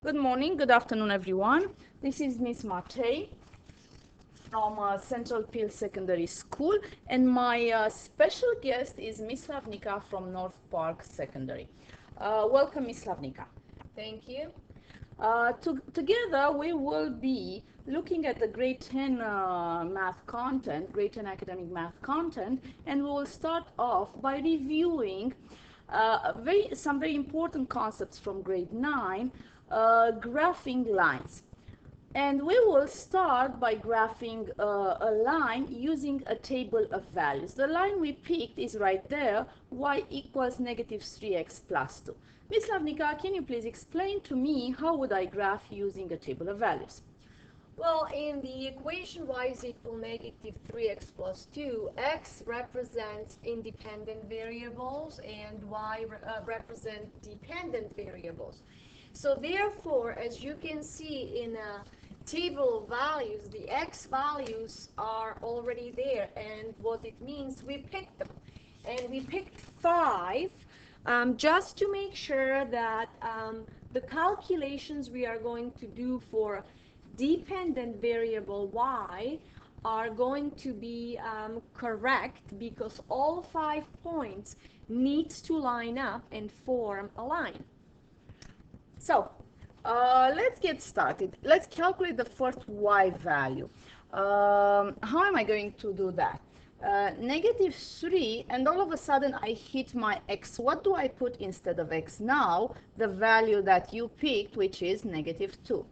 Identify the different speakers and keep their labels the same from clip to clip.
Speaker 1: Good morning, good afternoon, everyone. This is Miss Mate from Central Peel Secondary School, and my special guest is Miss Slavnika from North Park Secondary. Welcome, Miss Slavnika.
Speaker 2: Thank you.
Speaker 1: Together, we will be looking at the grade 10 math content, grade 10 academic math content, and we will start off by reviewing some very important concepts from grade 9, graphing lines. And we will start by graphing a line using a table of values. The line we picked is right there, y equals negative 3x plus 2. Ms. Slavnika, can you please explain to me how would I graph using a table of values?
Speaker 2: Well, in the equation y is equal negative 3x plus 2, x represents independent variables and y represent dependent variables. So therefore, as you can see in a table of values, the x values are already there, and what it means, we picked them. And we picked 5 just to make sure that the calculations we are going to do for dependent variable y are going to be correct, because all 5 points needs to line up and form a line.
Speaker 1: So let's get started. Let's calculate the first y value. How am I going to do that? Negative 3, and all of a sudden I hit my x. What do I put instead of x now? The value that you picked, which is negative 2.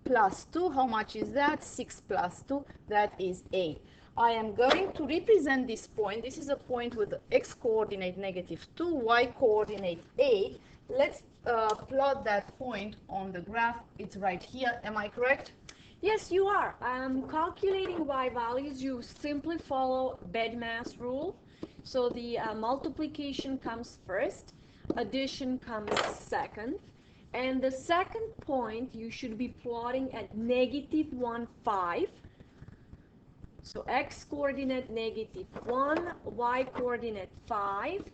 Speaker 1: Plus 2, how much is that? 6 plus 2, that is 8. I am going to represent this point. This is a point with the x coordinate negative 2, y coordinate 8. Let's plot that point on the graph. It's right here. Am I correct?
Speaker 2: Yes, you are. Calculating y values, you simply follow BEDMAS rule. So the multiplication comes first, addition comes second, and the second point you should be plotting at negative 1, 5. So x coordinate negative 1, y coordinate 5.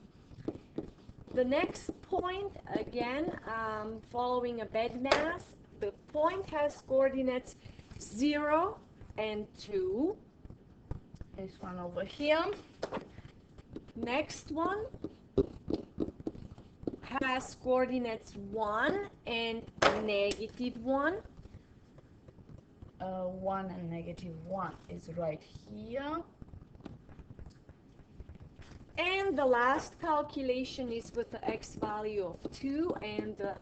Speaker 2: The next point, again, following a BEDMAS, the point has coordinates 0 and 2.
Speaker 1: This one over here.
Speaker 2: Next one has coordinates 1 and negative 1.
Speaker 1: 1 and negative 1 is right here.
Speaker 2: And the last calculation is with the x value of 2, and the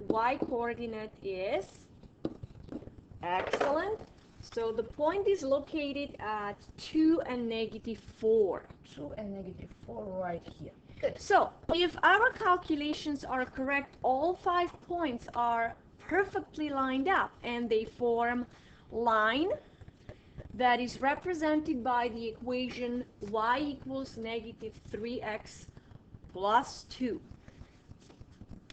Speaker 2: y coordinate is excellent. So the point is located at 2 and negative 4.
Speaker 1: 2 and negative 4 right here. Good.
Speaker 2: So if our calculations are correct, all 5 points are perfectly lined up, and they form line that is represented by the equation y equals negative 3x plus 2.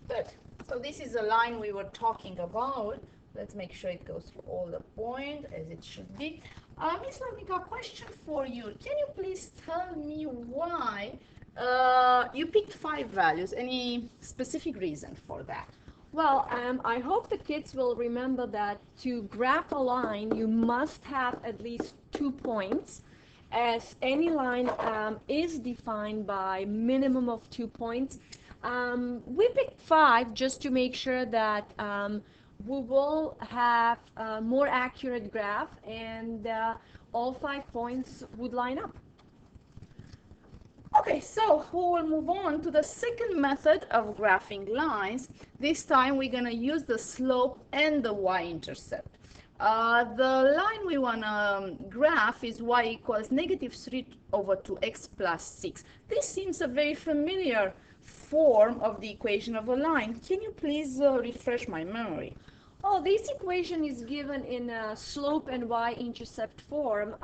Speaker 1: Good. So this is the line we were talking about. Let's make sure it goes through all the points as it should be. Ms. Slavnika, question for you. Can you please tell me why you picked 5 values? Any specific reason for that?
Speaker 2: Well, I hope the kids will remember that to graph a line, you must have at least 2 points, as any line is defined by minimum of 2 points. We picked 5 just to make sure that we will have a more accurate graph, and all 5 points would line up.
Speaker 1: Okay, so we will move on to the second method of graphing lines. This time we're going to use the slope and the y-intercept. The line we want to graph is y equals negative 3 over 2x plus 6. This seems a very familiar form of the equation of a line. Can you please refresh my memory?
Speaker 2: Oh, this equation is given in a slope and y-intercept form.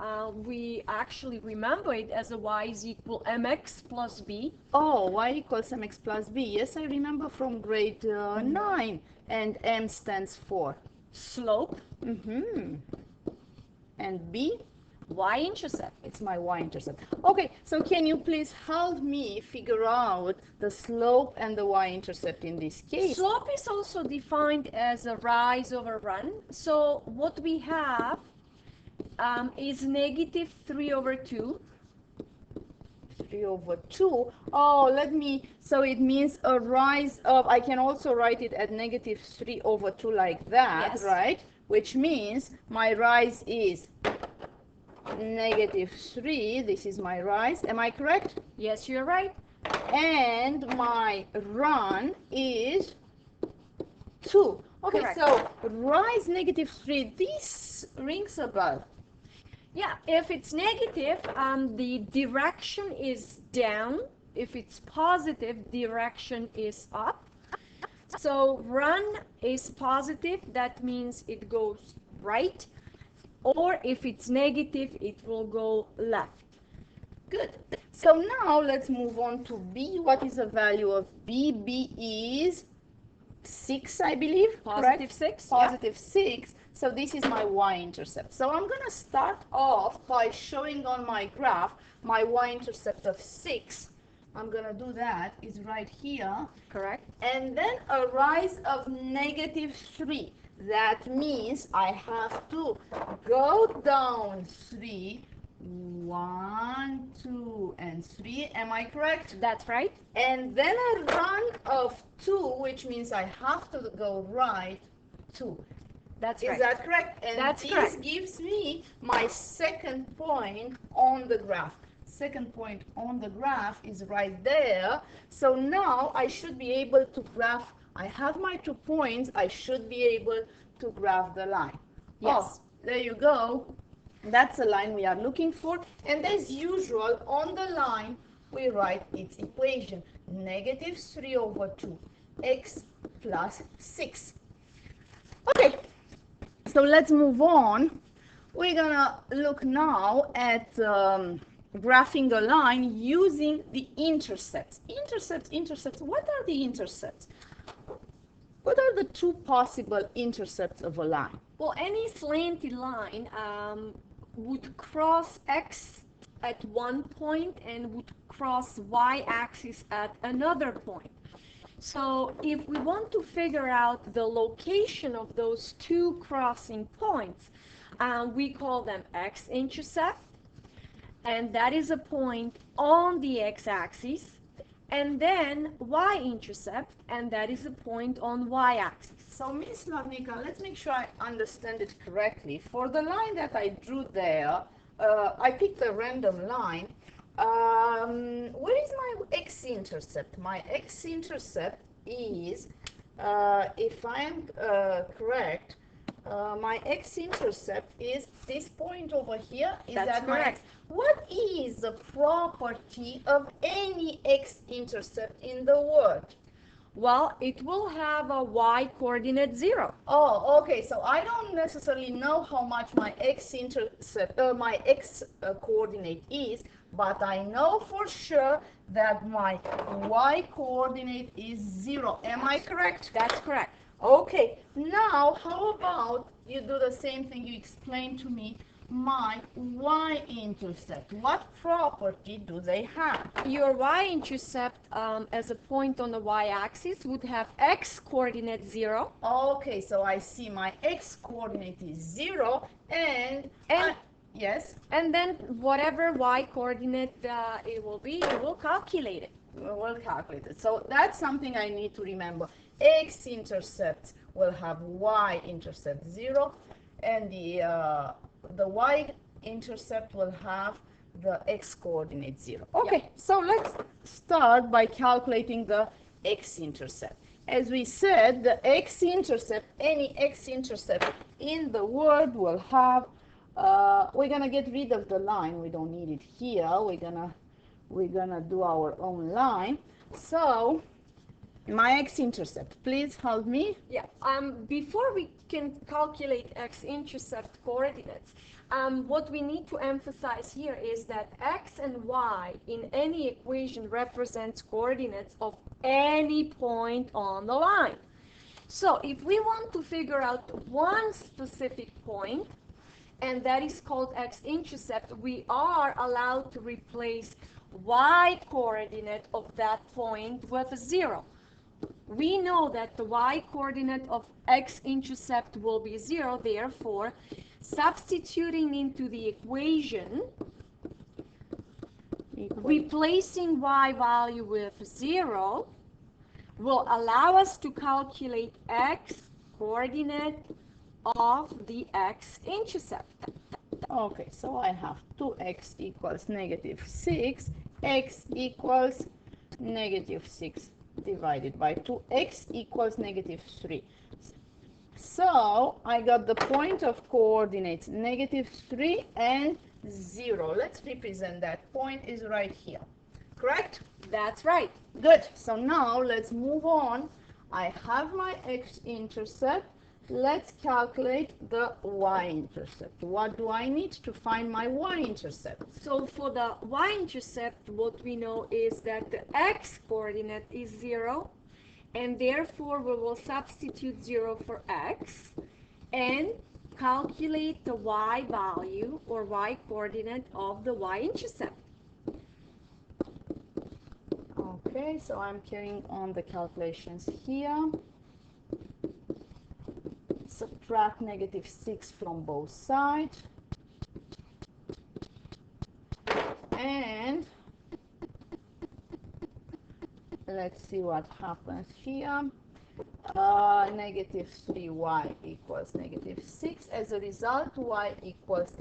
Speaker 2: We actually remember it as a y is equal mx plus b.
Speaker 1: Oh, y equals mx plus b. Yes, I remember from grade 9. And m stands for
Speaker 2: Slope.
Speaker 1: and b?
Speaker 2: Y-intercept.
Speaker 1: It's my y-intercept. Okay, so can you please help me figure out the slope and the y-intercept in this case?
Speaker 2: Slope is also defined as a rise over run. So what we have is negative 3 over 2.
Speaker 1: 3 over 2. Oh, so it means a rise of, I can also write it at negative 3 over 2 like that,
Speaker 2: Yes.
Speaker 1: right? Which means my rise is negative 3. This is my rise. Am I correct?
Speaker 2: Yes, you're right.
Speaker 1: And my run is 2. Okay,
Speaker 2: Correct.
Speaker 1: so rise negative 3. This rings a bell.
Speaker 2: Yeah, if it's negative, the direction is down. If it's positive, direction is up. So run is positive, that means it goes right. Or if it's negative, it will go left.
Speaker 1: Good. So now let's move on to B. What is the value of B? B is 6, I believe.
Speaker 2: Positive
Speaker 1: Correct?
Speaker 2: 6.
Speaker 1: Positive 6. So this is my y-intercept. So I'm going to start off by showing on my graph my y-intercept of 6. I'm going to do that. It's right here.
Speaker 2: Correct.
Speaker 1: And then a rise of negative 3. That means I have to go down 3. 1, 2, and 3. Am I correct?
Speaker 2: That's right.
Speaker 1: And then a run of 2, which means I have to go right 2.
Speaker 2: That's
Speaker 1: Is
Speaker 2: right.
Speaker 1: that correct? And
Speaker 2: That's
Speaker 1: this
Speaker 2: correct.
Speaker 1: gives me my second point on the graph. Second point on the graph is right there. So now I should be able to graph. I have my 2 points. I should be able to graph the line.
Speaker 2: Yes.
Speaker 1: Oh, there you go. That's the line we are looking for. And as usual, on the line, we write its equation. Negative 3 over 2, x plus 6. Okay, so let's move on. We're going to look now at graphing a line using the intercepts. Intercepts. What are the intercepts? What are the 2 possible intercepts of a line?
Speaker 2: Well, any slanted line would cross x at one point and would cross y-axis at another point. So if we want to figure out the location of those 2 crossing points, we call them x-intercept, and that is a point on the x-axis, and then y-intercept, and that is a point on y-axis.
Speaker 1: So, Miss Lavnica, let's make sure I understand it correctly. For the line that I drew there, I picked a random line. Where is my x-intercept? My x-intercept is, if I am correct, my x-intercept is this point over here. Is
Speaker 2: That's
Speaker 1: that
Speaker 2: correct.
Speaker 1: What is the property of any x-intercept in the world?
Speaker 2: Well, it will have a y-coordinate 0.
Speaker 1: Oh, okay. So I don't necessarily know how much my x-intercept, my x-coordinate is, but I know for sure that my y-coordinate is 0. Am I correct?
Speaker 2: That's correct.
Speaker 1: Okay. Now, how about you do the same thing you explained to me, my y-intercept? What property do they have?
Speaker 2: Your y-intercept as a point on the y-axis would have x-coordinate 0.
Speaker 1: Okay, so I see my x-coordinate is 0, and yes?
Speaker 2: And then whatever y-coordinate it will be, you will calculate it.
Speaker 1: We'll calculate it. So that's something I need to remember. X-intercept will have y-intercept 0, and the y-intercept will have the x-coordinate 0. Okay,
Speaker 2: Yeah.
Speaker 1: so let's start by calculating the x-intercept. As we said, the x-intercept, any x-intercept in the world will have, we're gonna get rid of the line. We don't need it here. We're gonna do our own line. So my x-intercept, please help me.
Speaker 2: Yeah. Before we can calculate x-intercept coordinates, what we need to emphasize here is that x and y in any equation represents coordinates of any point on the line. So if we want to figure out one specific point, and that is called x-intercept, we are allowed to replace y coordinate of that point with a 0. We know that the y coordinate of x-intercept will be 0, therefore substituting into the equation, replacing y value with 0 will allow us to calculate x coordinate of the x-intercept.
Speaker 1: Okay, so I have 2x equals negative 6, x equals negative 6 divided by 2, x equals negative 3. So I got the point of coordinates negative 3 and 0. Let's represent that point is right here. Correct?
Speaker 2: That's right.
Speaker 1: Good. So now let's move on. I have my x-intercept. Let's calculate the y-intercept. What do I need to find my y-intercept?
Speaker 2: So for the y-intercept, what we know is that the x-coordinate is 0, and therefore we will substitute 0 for x and calculate the y value or y coordinate of the y-intercept.
Speaker 1: Okay, so I'm carrying on the calculations here. Subtract negative 6 from both sides. And let's see what happens here. Negative 3y equals negative 6. As a result, y equals,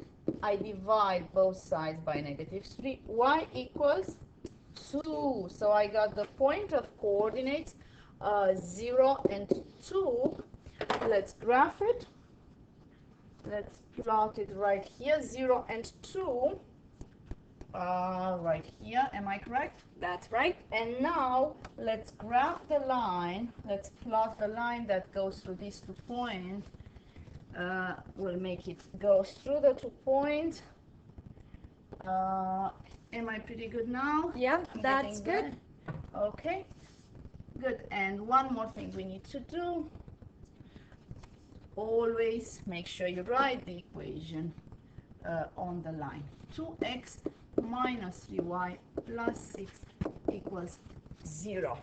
Speaker 1: I divide both sides by negative 3. Y equals 2. So I got the point of coordinates 0 and 2. Let's graph it. Let's plot it right here, 0 and 2. Right here, am I correct?
Speaker 2: That's right.
Speaker 1: And now let's graph the line. Let's plot the line that goes through these 2 points. We'll make it go through the 2 points. Am I pretty good now?
Speaker 2: Yeah, that's good.
Speaker 1: Okay, good. And one more thing we need to do. Always make sure you write the equation on the line. 2x minus 3y plus 6 equals 0.